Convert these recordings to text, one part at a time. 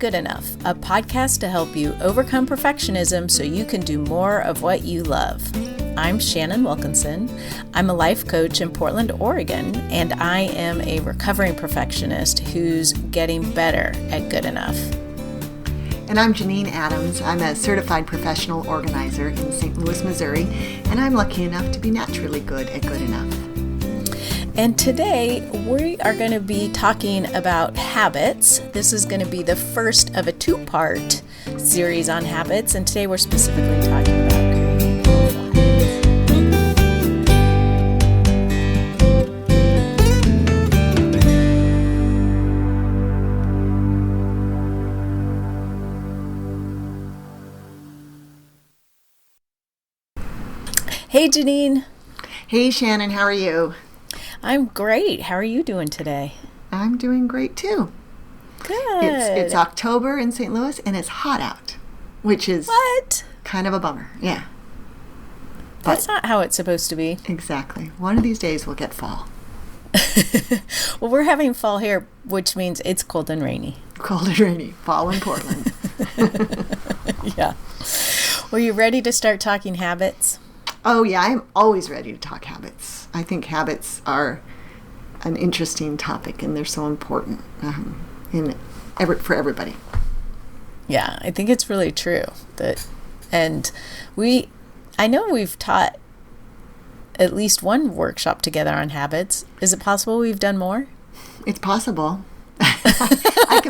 Good Enough, a podcast to help you overcome perfectionism so you can do more of what you love. I'm Shannon Wilkinson. I'm a life coach in Portland, Oregon, and I am a recovering perfectionist who's getting better at good enough. And I'm Janine Adams. I'm a certified professional organizer in St. Louis, Missouri, and I'm lucky enough to be naturally good at good enough. And today we are going to be talking about habits. This is going to be the first of a two-part series on habits, and today we're specifically talking about creating healthy habits. Hey, Janine. Hey, Shannon. How are you? I'm great. How are you doing today? I'm doing great, too. Good. It's October in St. Louis, and it's hot out, which is kind of a bummer. Yeah. That's not how it's supposed to be. Exactly. One of these days we'll get fall. Well, we're having fall here, which means it's cold and rainy. Cold and rainy. Fall in Portland. Yeah. Were you ready to start talking habits? Oh, yeah. I'm always ready to talk habits. I think habits are an interesting topic, and they're so important for everybody. Yeah, I think it's really true. I know we've taught at least one workshop together on habits. Is it possible we've done more? It's possible. I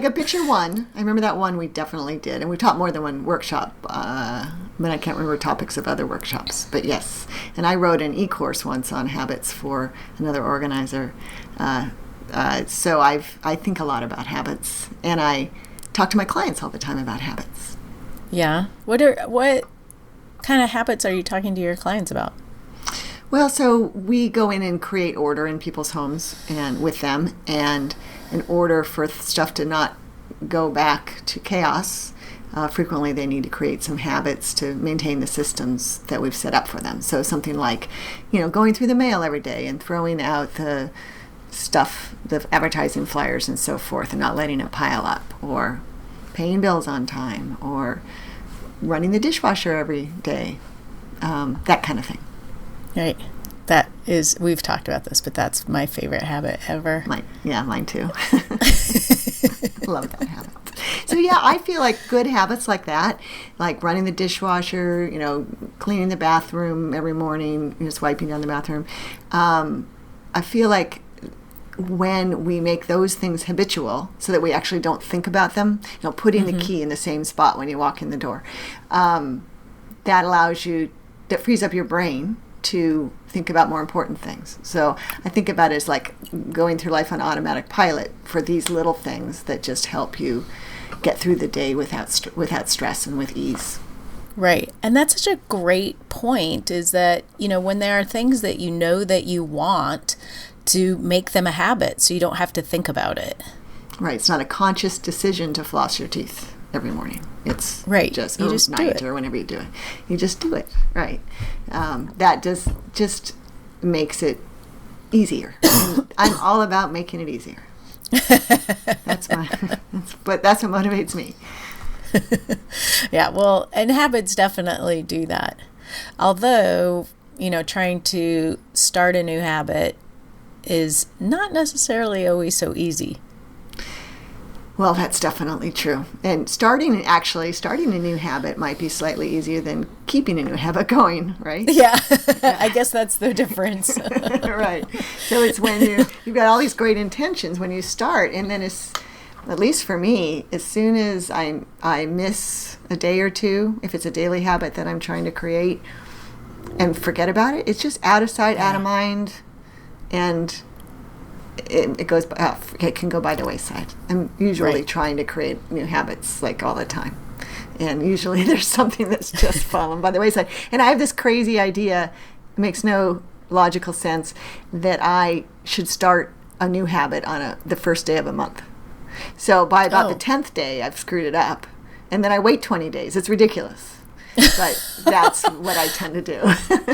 can picture one. I remember that one we definitely did, and we taught more than one workshop. But I can't remember topics of other workshops. But yes, and I wrote an e-course once on habits for another organizer. So I think a lot about habits, and I talk to my clients all the time about habits. Yeah. What kind of habits are you talking to your clients about? Well, so we go in and create order in people's homes and with them, and in order for stuff to not go back to chaos, frequently they need to create some habits to maintain the systems that we've set up for them. So something like, going through the mail every day and throwing out the stuff, the advertising flyers and so forth, and not letting it pile up, or paying bills on time, or running the dishwasher every day, that kind of thing. Right. We've talked about this, but that's my favorite habit ever. Mine too. Love that habit. So yeah, I feel like good habits like that, like running the dishwasher, cleaning the bathroom every morning, just wiping down the bathroom. I feel like when we make those things habitual so that we actually don't think about them, putting the key in the same spot when you walk in the door, that frees up your brain to think about more important things. So I think about it as like going through life on automatic pilot for these little things that just help you get through the day without stress and with ease. Right. And that's such a great point, is that, when there are things that that you want, to make them a habit so you don't have to think about it. Right. It's not a conscious decision to floss your teeth every morning. It's just night or whenever you do it. You just do it. Right. That just makes it easier. And I'm all about making it easier. That's what motivates me. Yeah, well, and habits definitely do that. Although, trying to start a new habit is not necessarily always so easy. Well, that's definitely true. And starting a new habit might be slightly easier than keeping a new habit going, right? Yeah. I guess that's the difference. Right. So it's when you've got all these great intentions when you start, and then at least for me, as soon as I miss a day or two, if it's a daily habit that I'm trying to create, and forget about it, it's just out of sight, out of mind, and it can go by the wayside. I'm usually trying to create new habits like all the time, and usually there's something that's just fallen by the wayside. And I have this crazy idea, it makes no logical sense, that I should start a new habit on the first day of a month. So by about the 10th day, I've screwed it up, and then I wait 20 days. It's ridiculous, but that's what I tend to do.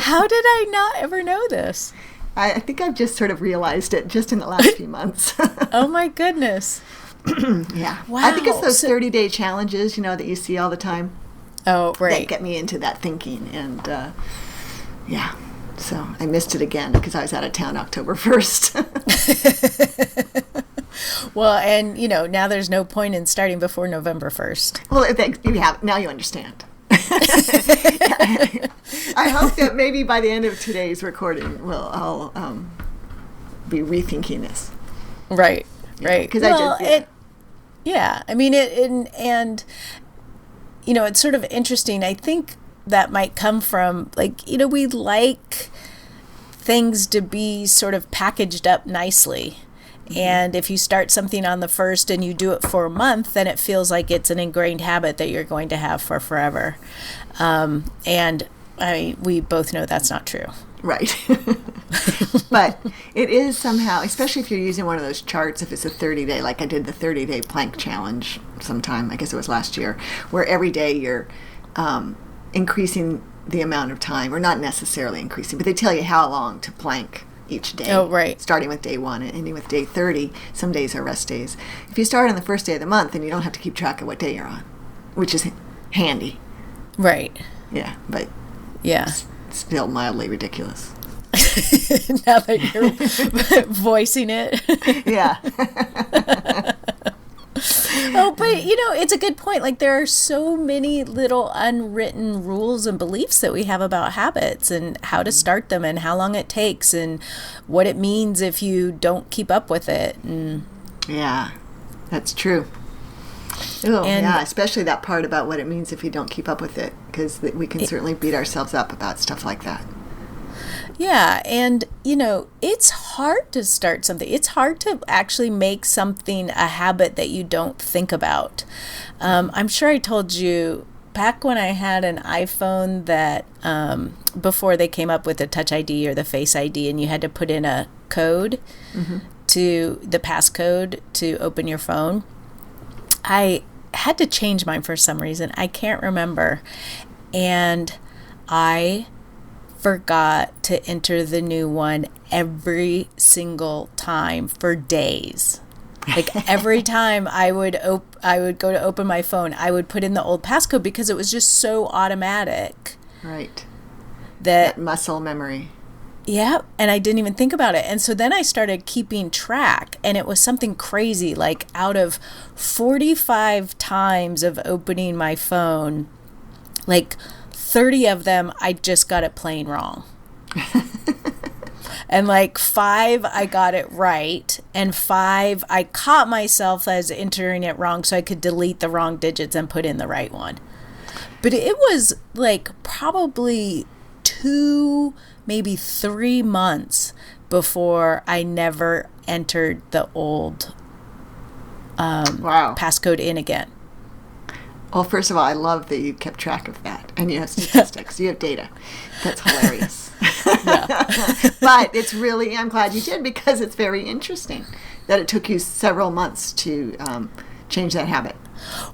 How did I not ever know this? I think I've just sort of realized it just in the last few months. Oh my goodness. Yeah. Wow. I think it's those 30-day challenges, that you see all the time. Oh, right. That get me into that thinking. And, yeah. So I missed it again because I was out of town October 1st. Well, and, now there's no point in starting before November 1st. Well, now you understand. I hope that maybe by the end of today's recording, I'll be rethinking this. Right, right. Because I mean, it's sort of interesting. I think that might come from, we like things to be sort of packaged up nicely. Mm-hmm. And if you start something on the 1st and you do it for a month, then it feels like it's an ingrained habit that you're going to have for forever. And we both know that's not true. Right. But it is somehow, especially if you're using one of those charts, if it's a 30-day, like I did the 30-day plank challenge sometime, I guess it was last year, where every day you're increasing the amount of time, or not necessarily increasing, but they tell you how long to plank each day. Oh, right. Starting with day 1 and ending with day 30. Some days are rest days. If you start on the first day of the month, then you don't have to keep track of what day you're on, which is handy. Right. Yeah, but yeah, still mildly ridiculous. Now that you're voicing it. Yeah. Oh, but it's a good point. Like, there are so many little unwritten rules and beliefs that we have about habits and how to start them and how long it takes and what it means if you don't keep up with it. And yeah, that's true. Yeah, especially that part about what it means if you don't keep up with it, because we can certainly beat ourselves up about stuff like that. Yeah, and, it's hard to start something. It's hard to actually make something a habit that you don't think about. I'm sure I told you back when I had an iPhone that before they came up with the Touch ID or the Face ID, and you had to put in a code to the passcode to open your phone. I had to change mine for some reason. I can't remember. And I forgot to enter the new one every single time for days. Like, every time I would go to open my phone, I would put in the old passcode because it was just so automatic. Right. That muscle memory. Yeah, and I didn't even think about it. And so then I started keeping track, and it was something crazy. Like, out of 45 times of opening my phone, like 30 of them, I just got it plain wrong. And like 5, I got it right. And 5, I caught myself as entering it wrong so I could delete the wrong digits and put in the right one. But it was like probably 2, maybe 3 months before I never entered the old passcode in again. Well, first of all, I love that you kept track of that, and you have statistics, you have data. That's hilarious. But it's really, I'm glad you did, because it's very interesting that it took you several months to change that habit.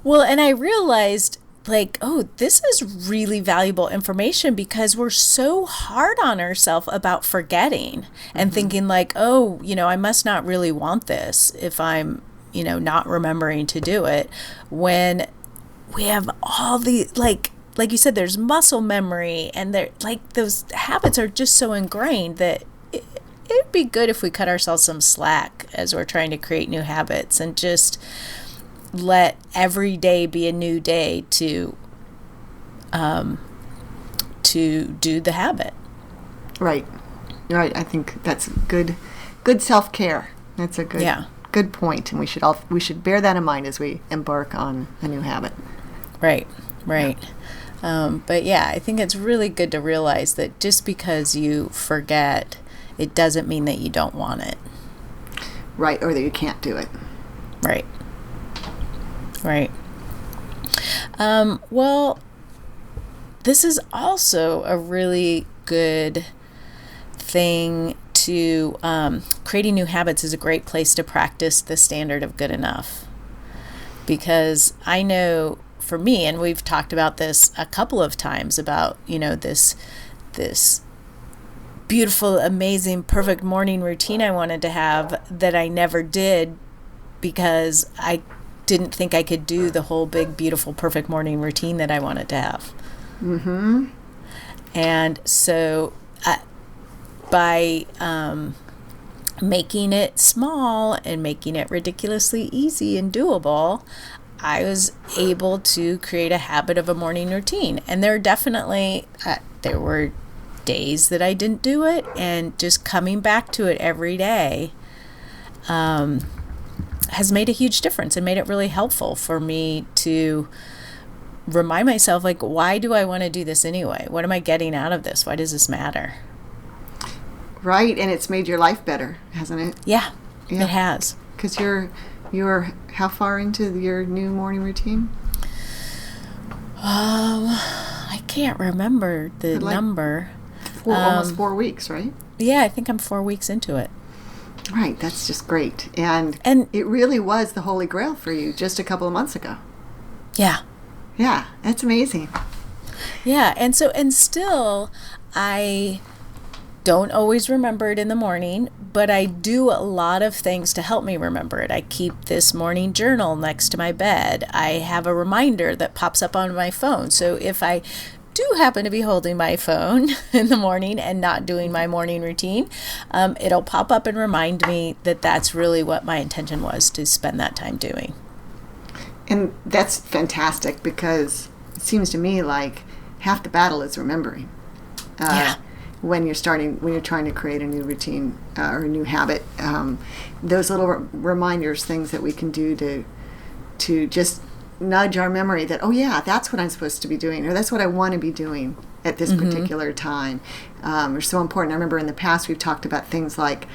Well, and I realized, like, oh, this is really valuable information, because we're so hard on ourselves about forgetting and thinking like, oh, I must not really want this if I'm, not remembering to do it, when we have all the, like you said, there's muscle memory, and those habits are just so ingrained that it'd be good if we cut ourselves some slack as we're trying to create new habits and just let every day be a new day to do the habit. Right. I think that's good self-care. That's a good point, and we should bear that in mind as we embark on a new habit. Right. But yeah, I think it's really good to realize that just because you forget, it doesn't mean that you don't want it. Right, or that you can't do it. Right. Well, this is also a really good thing to, creating new habits is a great place to practice the standard of good enough. Because I know for me, and we've talked about this a couple of times about, this beautiful, amazing, perfect morning routine I wanted to have that I never did because I didn't think I could do the whole big, beautiful, perfect morning routine that I wanted to have. Mm-hmm. And so by making it small and making it ridiculously easy and doable, I was able to create a habit of a morning routine. And there definitely, there were days that I didn't do it, and just coming back to it every day has made a huge difference and made it really helpful for me to remind myself, like, why do I want to do this anyway? What am I getting out of this? Why does this matter? Right, and it's made your life better, hasn't it? Yeah. It has. Because you're how far into your new morning routine? I can't remember the number. Almost 4 weeks, right? Yeah, I think I'm 4 weeks into it. Right, that's just great. And it really was the holy grail for you just a couple of months ago. Yeah. Yeah, that's amazing. Yeah, and still, I don't always remember it in the morning, but I do a lot of things to help me remember it. I keep this morning journal next to my bed. I have a reminder that pops up on my phone. So if I do happen to be holding my phone in the morning and not doing my morning routine, it'll pop up and remind me that that's really what my intention was to spend that time doing. And that's fantastic, because it seems to me like half the battle is remembering. When you're trying to create a new routine or a new habit, those little reminders, things that we can do to just nudge our memory that, oh yeah, that's what I'm supposed to be doing, or that's what I want to be doing at this particular time, are so important. I remember in the past we've talked about things like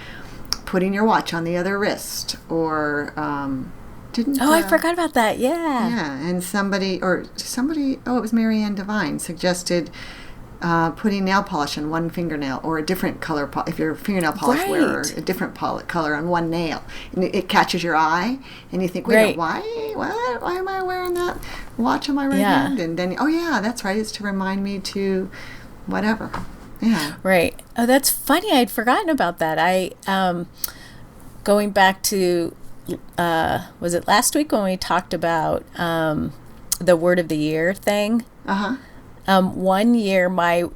putting your watch on the other wrist, or I forgot about that. Yeah, and somebody, it was Marianne Devine, suggested putting nail polish on one fingernail, or a different color, if your fingernail polish wearer, a different color on one nail, and it catches your eye, and you think, wait, why am I wearing that watch on my right hand? And then, oh yeah, that's right, it's to remind me to whatever. Yeah. Right. Oh, that's funny. I'd forgotten about that. I going back to was it last week when we talked about the word of the year thing? Uh-huh. 1 year my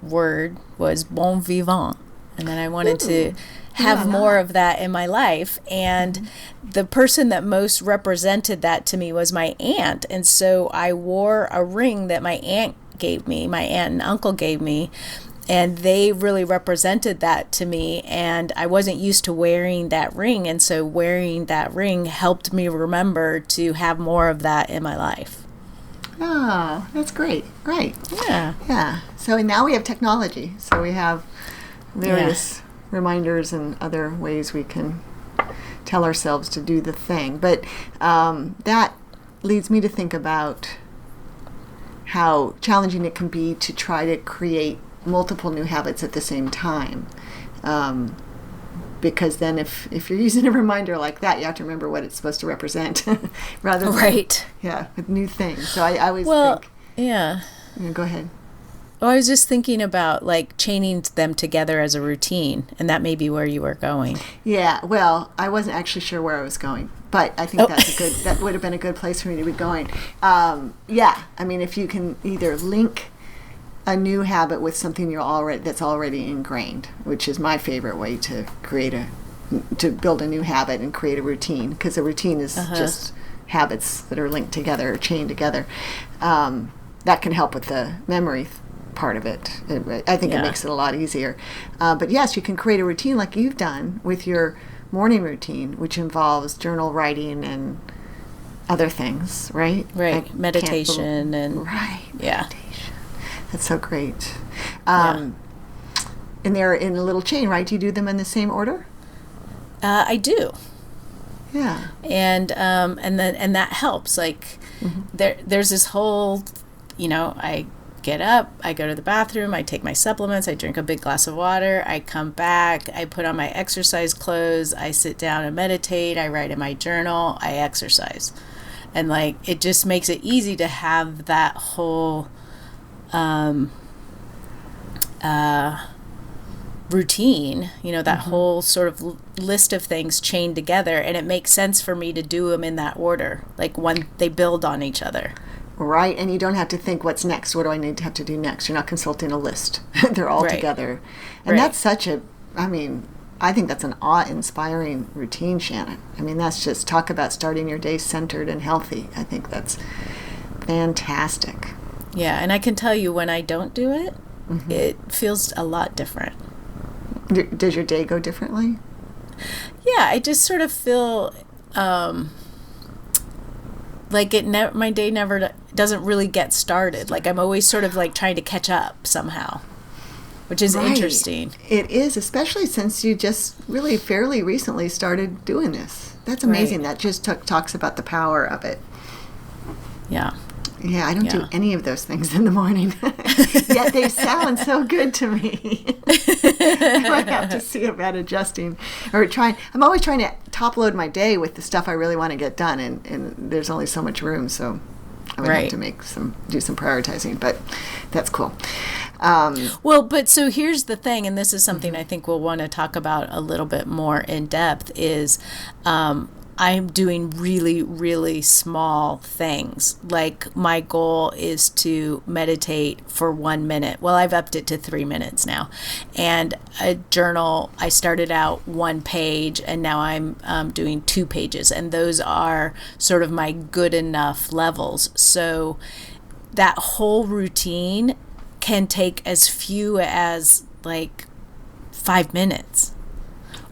word was bon vivant, and then I wanted to have more of that in my life, and the person that most represented that to me was my aunt. And so I wore a ring that my aunt and uncle gave me, and they really represented that to me, and I wasn't used to wearing that ring, and so wearing that ring helped me remember to have more of that in my life. Oh, that's great. Right. Yeah. Yeah. So now we have technology. So we have various reminders and other ways we can tell ourselves to do the thing. But that leads me to think about how challenging it can be to try to create multiple new habits at the same time. Because then if you're using a reminder like that, you have to remember what it's supposed to represent rather than, with new things. So I always think... Yeah. Go ahead. Well, I was just thinking about, like, chaining them together as a routine, and that may be where you were going. Yeah, well, I wasn't actually sure where I was going, but I think that would have been a good place for me to be going. I mean, if you can either link a new habit with something that's already ingrained, which is my favorite way to build a new habit and create a routine, because a routine is just habits that are linked together or chained together. That can help with the memory part of it. I think it makes it a lot easier. But yes, you can create a routine like you've done with your morning routine, which involves journal writing and other things, right? Right. Meditation meditation. That's so great. And they're in a little chain, right? Do you do them in the same order? I do. Yeah. And that helps. Like, there's this whole, I get up, I go to the bathroom, I take my supplements, I drink a big glass of water, I come back, I put on my exercise clothes, I sit down and meditate, I write in my journal, I exercise. And, like, it just makes it easy to have that whole routine, that whole sort of list of things chained together, and it makes sense for me to do them in that order, like when they build on each other. Right, and you don't have to think what's next. What do I need to have to do next? You're not consulting a list. They're all together. And that's such I think that's an awe-inspiring routine, Shannon. That's just, talk about starting your day centered and healthy. I think that's fantastic. Yeah, and I can tell you when I don't do it, it feels a lot different. Does your day go differently? Yeah, I just sort of feel like my day never doesn't really get started. Like I'm always sort of like trying to catch up somehow, which is interesting. It is, especially since you just really fairly recently started doing this. That's amazing. That just talks about the power of it. Yeah. Yeah, I don't do any of those things in the morning. Yet they sound so good to me. I might have to see about adjusting or trying. I'm always trying to top load my day with the stuff I really want to get done, and there's only so much room, so I would have to do some prioritizing, but that's cool. But so here's the thing, and this is something I think we'll want to talk about a little bit more in depth, is I'm doing really, really small things. Like my goal is to meditate for 1 minute. Well, I've upped it to 3 minutes now. And a journal, I started out 1 page and now I'm doing 2 pages. And those are sort of my good enough levels. So that whole routine can take as few as like 5 minutes.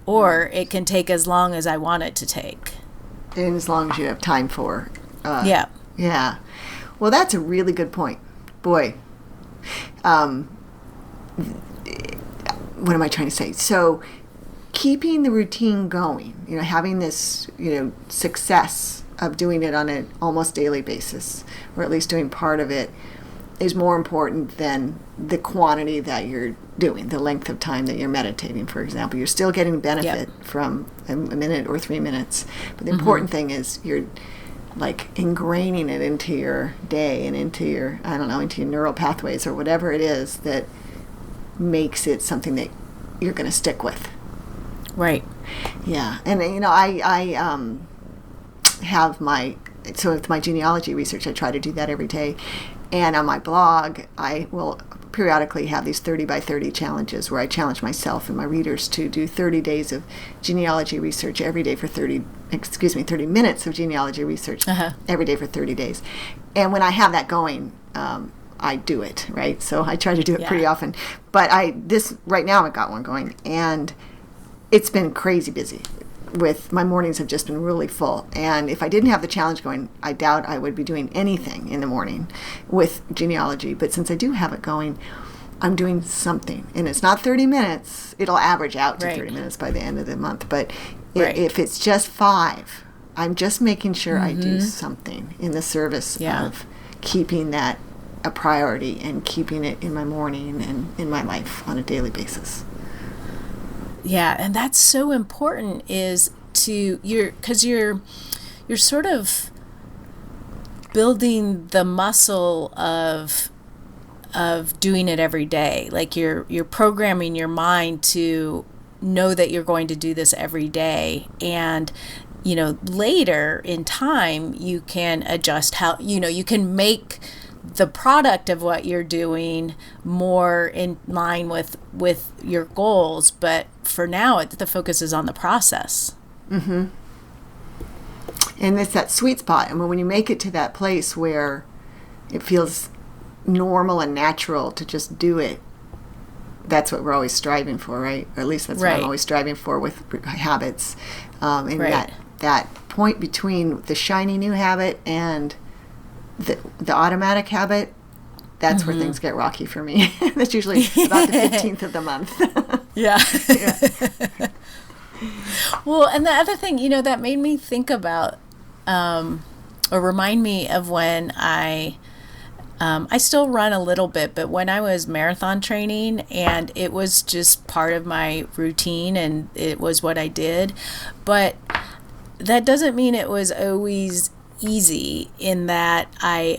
Or it can take as long as I want it to take. And as long as you have time for. Yeah. Well, that's a really good point. Boy. What am I trying to say? So keeping the routine going, having this, success of doing it on an almost daily basis, or at least doing part of it, is more important than the quantity that you're doing, the length of time that you're meditating, for example. You're still getting benefit from a minute or 3 minutes. But the important thing is you're like ingraining it into your day and into your, into your neural pathways or whatever it is that makes it something that you're going to stick with. Right. Yeah. And, I have with my genealogy research, I try to do that every day. And on my blog, I will periodically have these 30 by 30 challenges where I challenge myself and my readers to do 30 days of genealogy research every day for 30 minutes of genealogy research every day for 30 days. And when I have that going, I do it, right? So I try to do it pretty often. But right now I've got one going, and it's been crazy busy. My mornings have just been really full. And if I didn't have the challenge going, I doubt I would be doing anything in the morning with genealogy. But since I do have it going, I'm doing something. And it's not 30 minutes. It'll average out to 30 minutes by the end of the month. But if it's just 5, I'm just making sure I do something in the service of keeping that a priority and keeping it in my morning and in my life on a daily basis. Yeah, and that's so important because you're sort of building the muscle of doing it every day. Like you're programming your mind to know that you're going to do this every day, and later in time you can adjust how you can make the product of what you're doing more in line with your goals, but for now the focus is on the process. And it's that sweet spot. When you make it to that place where it feels normal and natural to just do it, that's what we're always striving for, right? Or at least that's what I'm always striving for with habits. And that point between the shiny new habit and the automatic habit, that's where things get rocky for me. That's usually about the 15th of the month. Yeah. Well, and the other thing, that made me think about, or remind me of when I still run a little bit, but when I was marathon training, and it was just part of my routine and it was what I did. But that doesn't mean it was always easy, in that I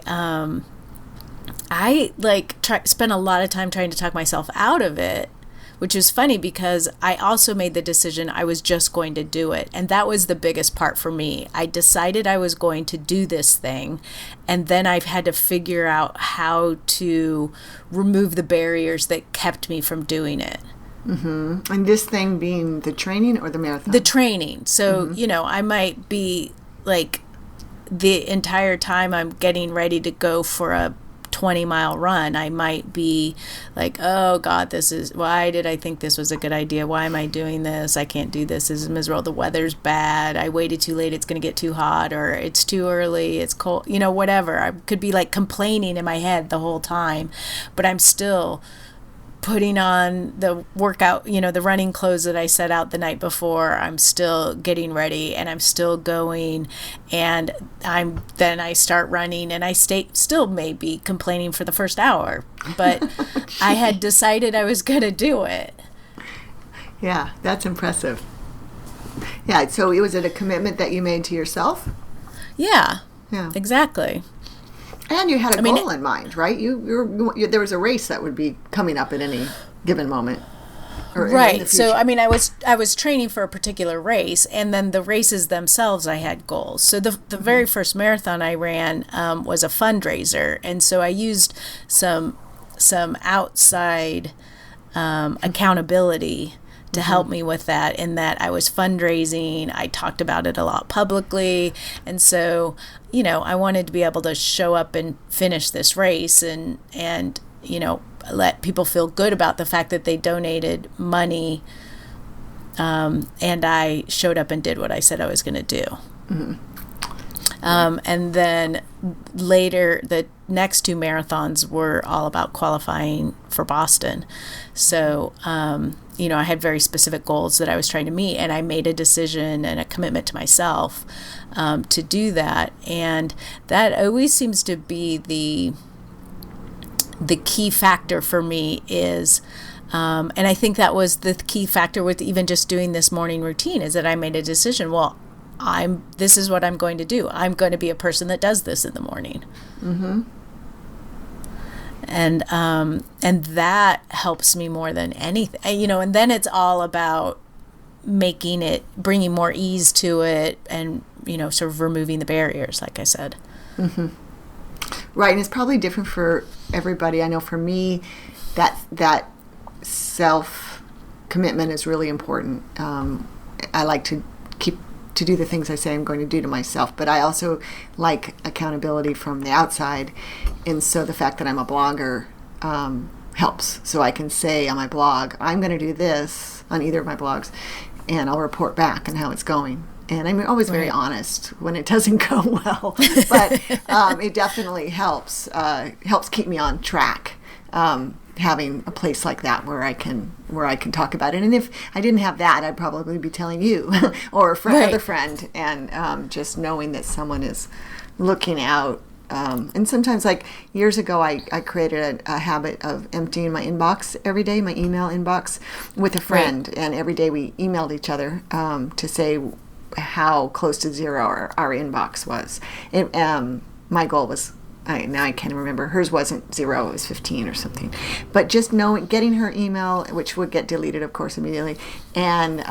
spent a lot of time trying to talk myself out of it, which is funny because I also made the decision I was just going to do it. And that was the biggest part for me. I decided I was going to do this thing, and then I've had to figure out how to remove the barriers that kept me from doing it. Mm-hmm. And this thing being the training or the marathon? The training. So, I might be like the entire time I'm getting ready to go for a 20-mile run, I might be like, oh God, why did I think this was a good idea? Why am I doing this? I can't do this. This is miserable. The weather's bad. I waited too late. It's going to get too hot, or it's too early. It's cold, whatever. I could be like complaining in my head the whole time, but I'm still putting on the workout, the running clothes that I set out the night before. I'm still getting ready, and I'm still going, and then I start running, and I still maybe complaining for the first hour, but I had decided I was going to do it. Yeah, that's impressive. Yeah, so was it a commitment that you made to yourself? Yeah. Exactly. And you had a goal in mind, right? There was a race that would be coming up at any given moment. Right. So, I was training for a particular race, and then the races themselves, I had goals. So the very first marathon I ran was a fundraiser, and so I used some outside accountability to help me with that, in that I was fundraising. I talked about it a lot publicly. And so, I wanted to be able to show up and finish this race and let people feel good about the fact that they donated money. And I showed up and did what I said I was going to do. Mm-hmm. And then later, the next two marathons were all about qualifying for Boston. So, I had very specific goals that I was trying to meet, and I made a decision and a commitment to myself to do that. And that always seems to be the key factor for me is, and I think that was the key factor with even just doing this morning routine, is that I made a decision. Well, this is what I'm going to do. I'm going to be a person that does this in the morning. Mm-hmm. And that helps me more than anything, and then it's all about bringing more ease to it, and, sort of removing the barriers, like I said. Mm-hmm. Right. And it's probably different for everybody. I know for me, that self commitment is really important. I like to do the things I say I'm going to do to myself, but I also like accountability from the outside. And so the fact that I'm a blogger helps. So I can say on my blog, I'm going to do this on either of my blogs, and I'll report back on how it's going. And I'm always very honest when it doesn't go well, but it definitely helps keep me on track. Having a place like that where I can talk about it. And if I didn't have that, I'd probably be telling you or another friend, and just knowing that someone is looking out. And sometimes, like years ago, I created a habit of emptying my inbox every day, my email inbox, with a friend. And every day we emailed each other to say how close to zero our inbox was. My goal was, now I can't remember, hers wasn't 0, it was 15 or something. But just getting her email, which would get deleted, of course, immediately, and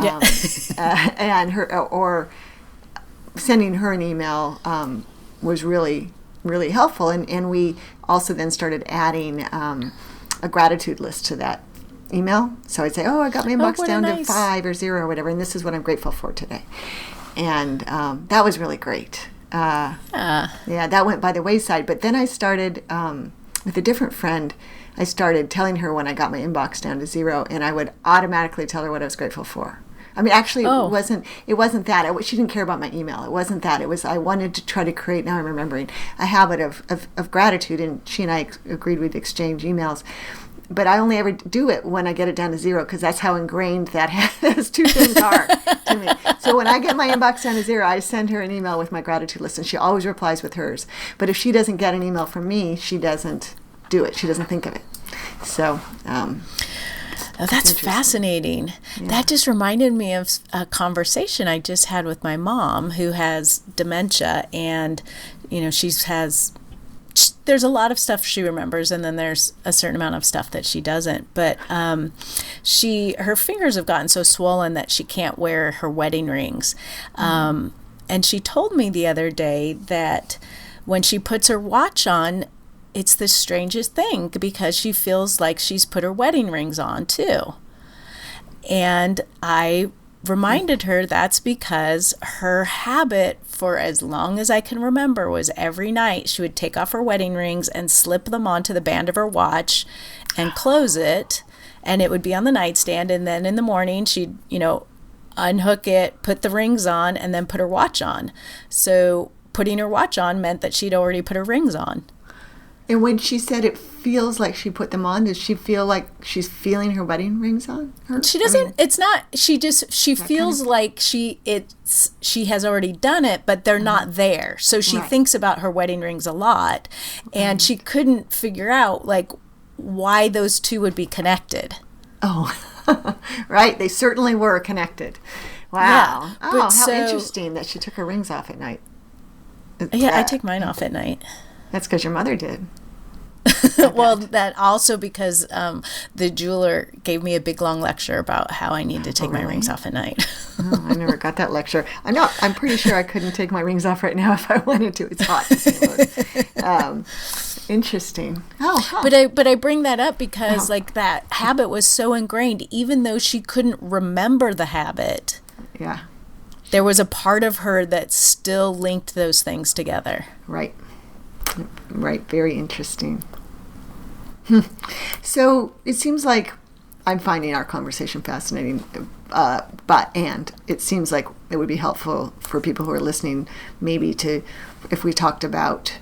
and her, or sending her an email was really, really helpful. And we also then started adding a gratitude list to that email. So I'd say, I got my inbox down to 5 or 0 or whatever, and this is what I'm grateful for today. And that was really great. That went by the wayside. But then I started, with a different friend, I started telling her when I got my inbox down to 0, and I would automatically tell her what I was grateful for. I mean, actually, it wasn't that. She didn't care about my email. It wasn't that. It was, I wanted to try to create, now I'm remembering, a habit of gratitude, and she and I agreed we'd exchange emails. But I only ever do it when I get it down to 0, because that's how ingrained those two things are to me. So when I get my inbox down to 0, I send her an email with my gratitude list, and she always replies with hers. But if she doesn't get an email from me, she doesn't do it. She doesn't think of it. So that's fascinating. Yeah. That just reminded me of a conversation I just had with my mom, who has dementia, and she has there's a lot of stuff she remembers, and then there's a certain amount of stuff that she doesn't. But her fingers have gotten so swollen that she can't wear her wedding rings. And she told me the other day that when she puts her watch on, it's the strangest thing because she feels like she's put her wedding rings on too. And I reminded her that's because her habit for as long as I can remember was every night she would take off her wedding rings and slip them onto the band of her watch and close it, and it would be on the nightstand, and then in the morning she'd, unhook it, put the rings on, and then put her watch on. So putting her watch on meant that she'd already put her rings on. And when she said it feels like she put them on, does she feel like she's feeling her wedding rings on her? She doesn't. It's not. She feels like she has already done it, but they're not there. So she thinks about her wedding rings a lot, and she couldn't figure out like why those two would be connected. Oh, right. They certainly were connected. Wow. Yeah, how interesting that she took her rings off at night. I take mine off at night. That's because your mother did. Well, that also because the jeweler gave me a big long lecture about how I need to take my rings off at night. I never got that lecture. I'm pretty sure I couldn't take my rings off right now if I wanted to. It's hot. Interesting. But I bring that up because like that habit was so ingrained, even though she couldn't remember the habit. Yeah. There was a part of her that still linked those things together. Right. Very interesting. So it seems like I'm finding our conversation fascinating, and it seems like it would be helpful for people who are listening maybe if we talked about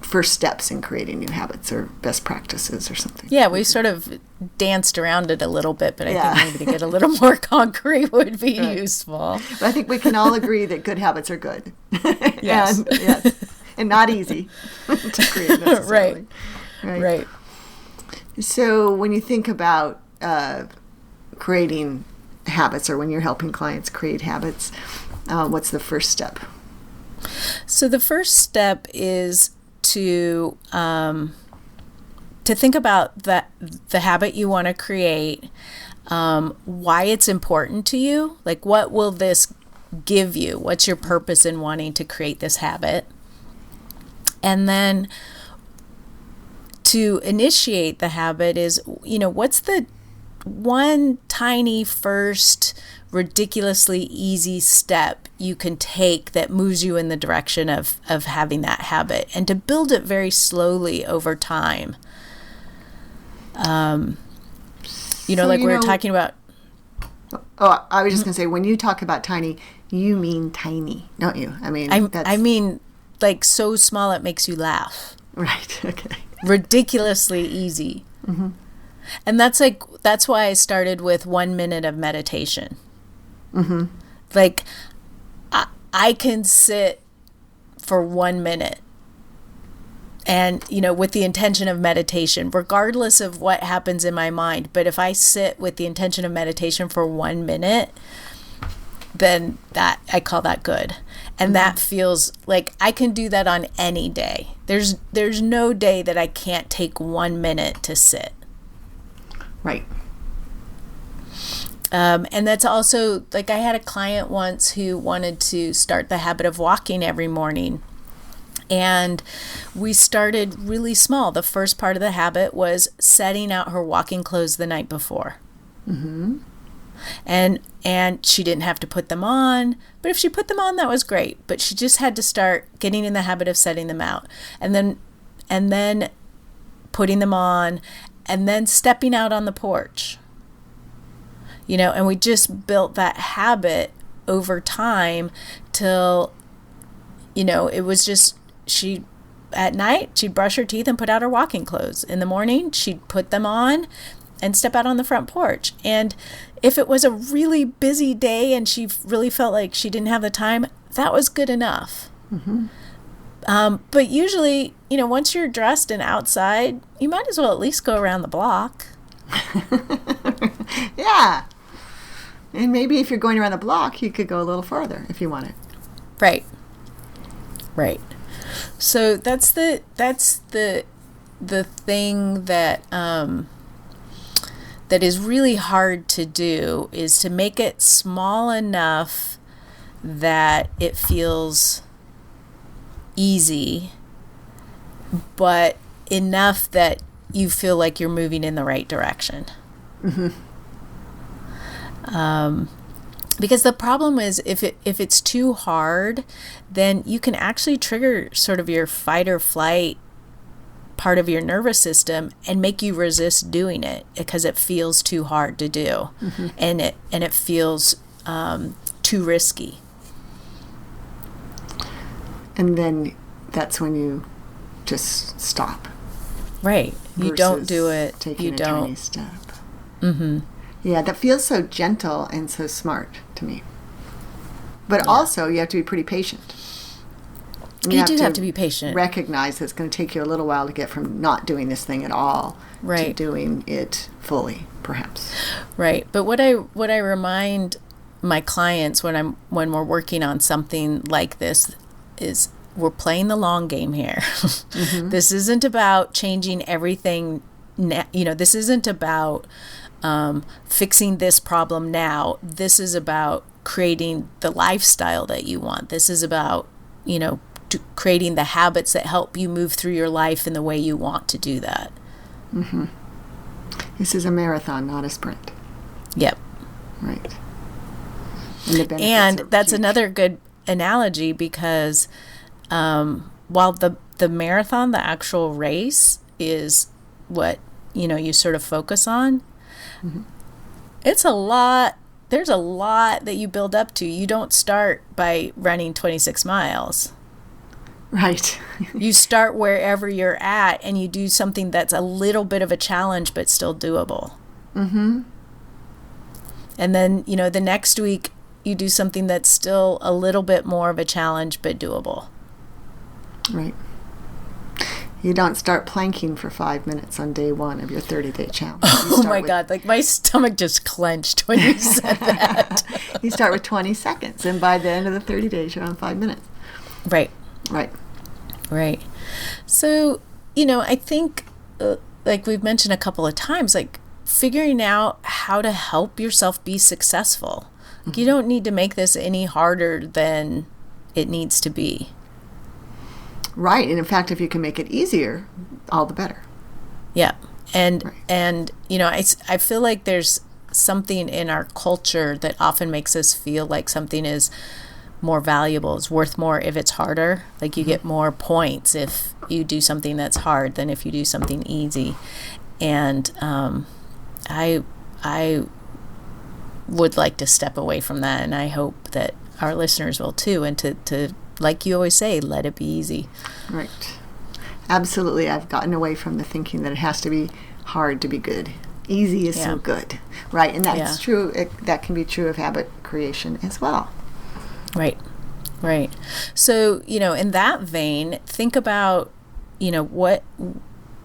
first steps in creating new habits or best practices or something. Yeah, we sort of danced around it a little bit, but I think maybe to get a little more concrete would be useful. But I think we can all agree that good habits are good. Yes. And not easy to create necessarily. Right. So when you think about creating habits, or when you're helping clients create habits, what's the first step? So the first step is to think about the habit you want to create, why it's important to you, like what will this give you? What's your purpose in wanting to create this habit? And then to initiate the habit is, what's the one tiny first ridiculously easy step you can take that moves you in the direction of having that habit, and to build it very slowly over time. Like we were talking about. Oh, I was just going to say, when you talk about tiny, you mean tiny, don't you? I mean, like so small it makes you laugh. Right. Okay. Ridiculously easy. Mm-hmm. And that's why I started with 1 minute of meditation. Mm-hmm. Like I can sit for 1 minute and, with the intention of meditation, regardless of what happens in my mind. But if I sit with the intention of meditation for 1 minute, then I call that good. And that feels like I can do that on any day. There's no day that I can't take 1 minute to sit. Right. And that's also, like, I had a client once who wanted to start the habit of walking every morning. And we started really small. The first part of the habit was setting out her walking clothes the night before. Mm-hmm. And she didn't have to put them on, but if she put them on, that was great. But she just had to start getting in the habit of setting them out, and then putting them on, and then stepping out on the porch. And we just built that habit over time till, it was just at night, she'd brush her teeth and put out her walking clothes. In the morning, she'd put them on and step out on the front porch. And if it was a really busy day and she really felt like she didn't have the time, that was good enough. Mm-hmm. But usually, once you're dressed and outside, you might as well at least go around the block. Yeah. And maybe if you're going around the block, you could go a little further if you wanted. Right. So that's the thing that that is really hard to do, is to make it small enough that it feels easy, but enough that you feel like you're moving in the right direction. Because the problem is, if it's too hard, then you can actually trigger sort of your fight or flight part of your nervous system and make you resist doing it because it feels too hard to do, and it feels too risky. And then that's when you just stop. Right. You don't do it. Taking you a don't. tiny step. Yeah, that feels so gentle and so smart to me. But also, you have to be pretty patient. You do have to be patient. Recognize that it's going to take you a little while to get from not doing this thing at all to Right. doing it fully, perhaps. Right. But what I remind my clients when we're working on something like this is, we're playing the long game here. This isn't about changing everything. This isn't about fixing this problem now. This is about creating the lifestyle that you want. This is about, creating the habits that help you move through your life in the way you want to do that. This is a marathon, not a sprint. Yep. Right. And the benefits And are that's huge. another good analogy, because while the marathon, the actual race, is what you sort of focus on, it's a lot. There's a lot that you build up to. You don't start by running 26 miles. Right. You start wherever you're at, and you do something that's a little bit of a challenge but still doable. And then the next week you do something that's still a little bit more of a challenge but doable. Right. You don't start planking for 5 minutes on day one of your 30-day challenge. Oh my God, like my stomach just clenched when you said that. You start with 20 seconds, and by the end of the 30 days, you're on 5 minutes. Right. Right. So, I think, like we've mentioned a couple of times, like figuring out how to help yourself be successful. Like, you don't need to make this any harder than it needs to be. Right. And in fact, if you can make it easier, all the better. Yeah. And, Right. and I feel like there's something in our culture that often makes us feel like something is more valuable, is worth more if it's harder. Like you get more points if you do something that's hard than if you do something easy. And I would like to step away from that, and I hope that our listeners will too, and to like you always say, let it be easy. Right. Absolutely. I've gotten away from the thinking that it has to be hard to be good. Easy is so good. Right. And that's true. That can be true of habit creation as well. Right. So, in that vein, think about,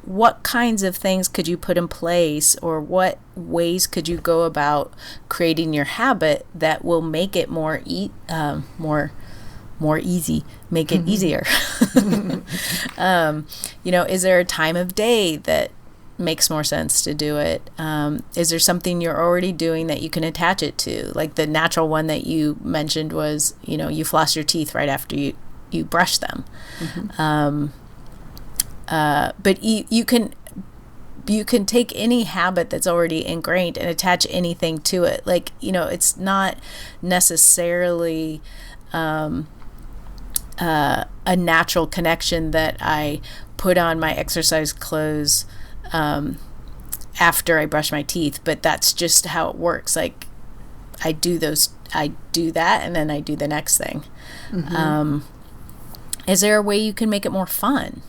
what kinds of things could you put in place, or what ways could you go about creating your habit that will make it more easy, make it easier. Is there a time of day that makes more sense to do it? Is there something you're already doing that you can attach it to? Like the natural one that you mentioned was, you floss your teeth right after you brush them. But you can take any habit that's already ingrained and attach anything to it. Like, it's not necessarily a natural connection that I put on my exercise clothes after I brush my teeth, but that's just how it works. Like I do that, and then I do the next thing. Is there a way you can make it more fun?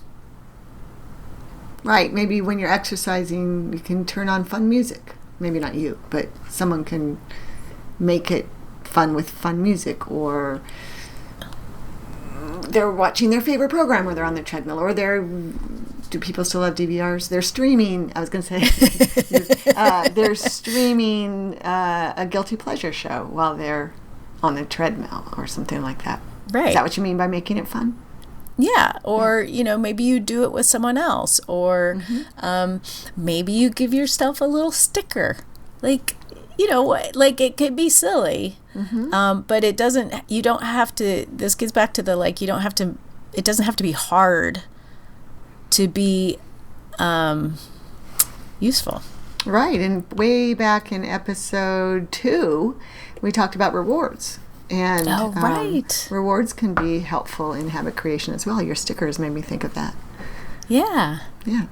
Right. Maybe when you're exercising, you can turn on fun music. Maybe not you, but someone can make it fun with fun music, or they're watching their favorite program, or they're on their treadmill, or do people still have DVRs? They're streaming, I was going to say, they're streaming a guilty pleasure show while they're on the treadmill or something like that. Right. Is that what you mean by making it fun? Yeah, or, maybe you do it with someone else, or maybe you give yourself a little sticker. Like, like it could be silly, but it doesn't, you don't have to, this gets back to the, like, you don't have to, it doesn't have to be hard to be useful. Right, and way back in episode 2, we talked about rewards. And rewards can be helpful in habit creation as well. Your stickers made me think of that. Yeah. Yeah.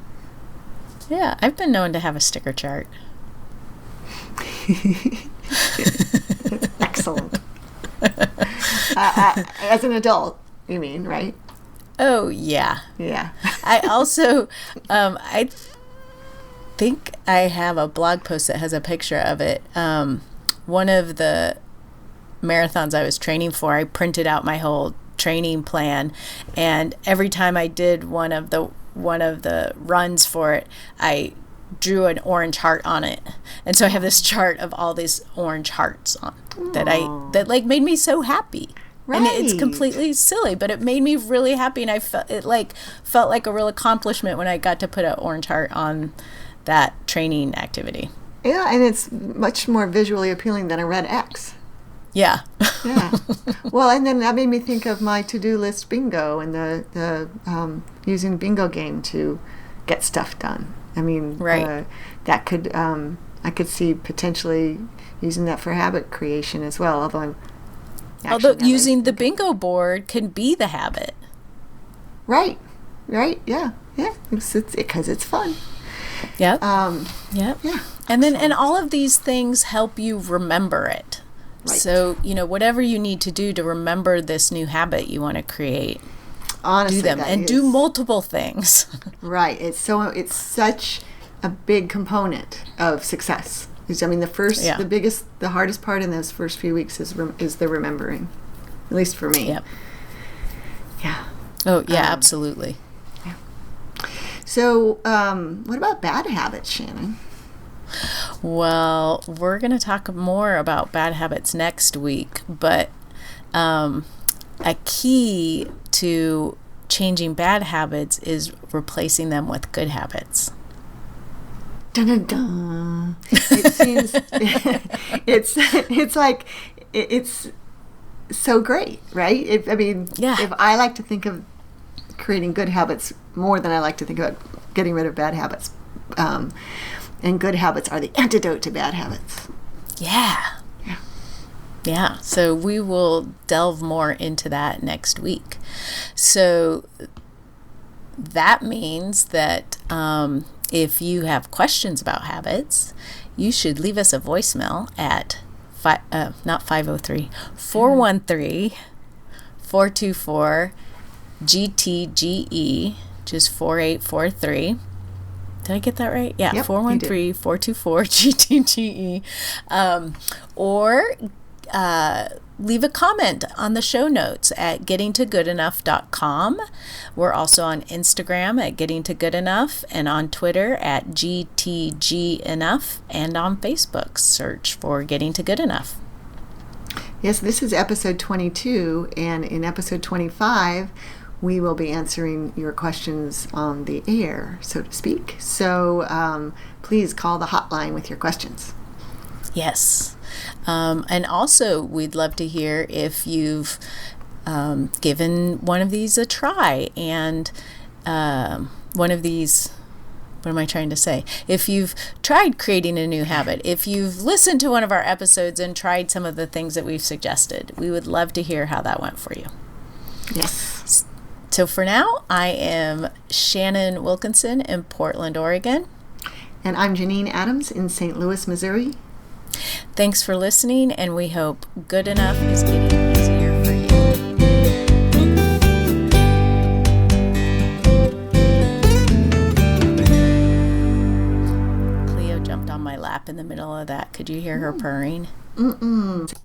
Yeah, I've been known to have a sticker chart. Excellent. As an adult, you mean, right? Oh, yeah. Yeah. I also, I think I have a blog post that has a picture of it. One of the marathons I was training for, I printed out my whole training plan, and every time I did one of the runs for it, I drew an orange heart on it, and so I have this chart of all these orange hearts on that like made me so happy. Right. And it's completely silly, but it made me really happy, and I felt like a real accomplishment when I got to put an orange heart on that training activity. Yeah, and it's much more visually appealing than a red X. Yeah. Yeah. Well, and then that made me think of my to-do list bingo and the using bingo game to get stuff done. I mean, right. That could I could see potentially using that for habit creation as well. Although using the bingo board can be the habit. Right. Right. Yeah. Yeah. Because it's fun. Yep. Yep. Yeah. And then and all of these things help you remember it. Right. So, whatever you need to do to remember this new habit you want to create, honestly, do them and do multiple things. Right. It's such a big component of success. I mean, the hardest part in those first few weeks is the remembering, at least for me. Yep. Yeah. Oh, yeah, absolutely. Yeah. So, what about bad habits, Shannon? Well, we're going to talk more about bad habits next week, but a key to changing bad habits is replacing them with good habits. Dun, dun, dun. It seems it's like it's so great, right? If I like to think of creating good habits more than I like to think about getting rid of bad habits. And good habits are the antidote to bad habits. Yeah. Yeah. Yeah. So we will delve more into that next week. So that means that if you have questions about habits, you should leave us a voicemail at 413-424-GTGE, just 4843. Did I get that right? Yeah, yep, 413-424-GTGE. Or leave a comment on the show notes at gettingtogoodenough.com. We're also on Instagram at gettingtogoodenough and on Twitter at GTGenough and on Facebook. Search for Getting to Good Enough. Yes, this is episode 22, and in episode 25, we will be answering your questions on the air, so to speak. So please call the hotline with your questions. Yes. And also, we'd love to hear if you've given one of these a try. And one of these, what am I trying to say? If you've tried creating a new habit, if you've listened to one of our episodes and tried some of the things that we've suggested, we would love to hear how that went for you. Yes. So for now, I am Shannon Wilkinson in Portland, Oregon. And I'm Janine Adams in St. Louis, Missouri. Thanks for listening, and we hope good enough is getting easier for you. Cleo jumped on my lap in the middle of that. Could you hear her purring? Mm-mm.